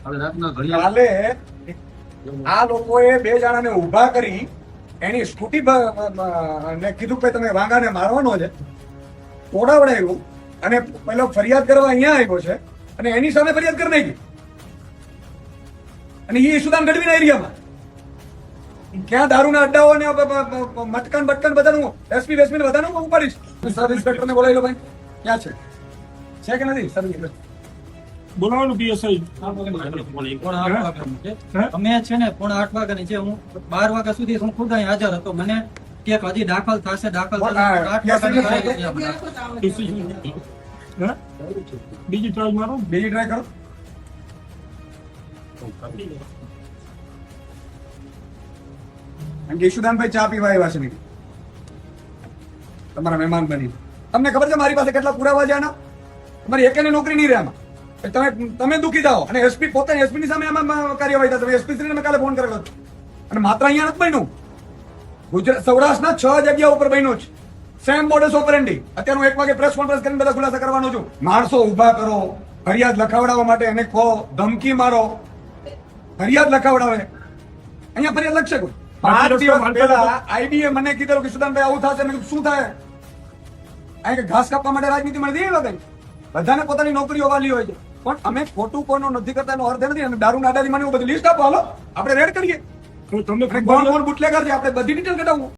કાલે આ લોકોએ 2 જણાને ઊભા કરી એની સ્કૂટી ને કીધું કે તમે વાંગાને મારવાનો છે, તોડાવડાવ્યું અને પેલો ફરિયાદ કરવા અહીંયા આવ્યો છે અને એની સામે ફરિયાદ કરી નાખી. અને એ ઈશુદાન ગઢવીના એરિયામાં ક્યાં દારૂના અડ્ડાઓ ને મટકાન બટકાન બધાનું એસપી વેસપી બધાનું ઉપાડીશ. સબ ઇન્સ્પેક્ટરને બોલાવી લો ભાઈ, ક્યાં છે કે નથી સબ ઇન્સ્પેક્ટર? બોલાવાનું પીએસઆઈ અમે છે ને 7:30 વાગ્યાની છે, હું 12 વાગ્યા સુધી હું ખુદ અહીં હાજર હતો. મને કે હજી દાખલ થશે દાખલ થશે 8 વાગ્યા બીજી ટ્રાય મારો. બીજી ટ્રાય કરો. ઈશુદાનભાઈ ચા પીવા આવ્યા છે તમારા મહેમાન બની. તમને ખબર છે મારી પાસે કેટલા પુરાવા છે આના? તમારી એકેની નોકરી નહીં રહે આમાં. તમે દુખી થાઓ અને એસપી પોતે એસપી ની સામે આમાં કાર્યવાહી થશે. એસપી શ્રીને મેં કાલે ફોન કરેલો હતો અને માત્ર અહીંયા નથી બન્યું, ગુજરાત સૌરાષ્ટ્રના 6 જગ્યા ઉપર બન્યું છે. Same modus operandi. અત્યારે હું 1 વાગે પ્રેસ કોન્ફરન્સ કરીને બધા ખુલાસા કરવાનો છું. માણસો ઉભા કરો, ફરિયાદ લખાવડાવવા માટે એને કહો, ધમકી મારો, ફરિયાદ લખાવડાવે. અહીંયા ફરિયાદ લખશે કોઈ? 5 દિવસ પહેલા આઈબીએ મને કીધેલું કે સુદાનભાઈ આવું થશે. મેં કીધું શું થાય? અહીં ઘાસ કાપવા માટે રાજનીતિ મળતી એ વગર બધાને પોતાની નોકરીઓ વાલી હોય છે, પણ અમે ખોટું કોઈનો નથી કરતા એનો અર્થ નથી. અને દારૂ નાડાની મને બધું લિસ્ટ આપો, હાલો આપણે રેડ કરીએ. તમને કોણ કોણ બુટલેગર છે આપણે બધી ડિટેલ કઢાવું.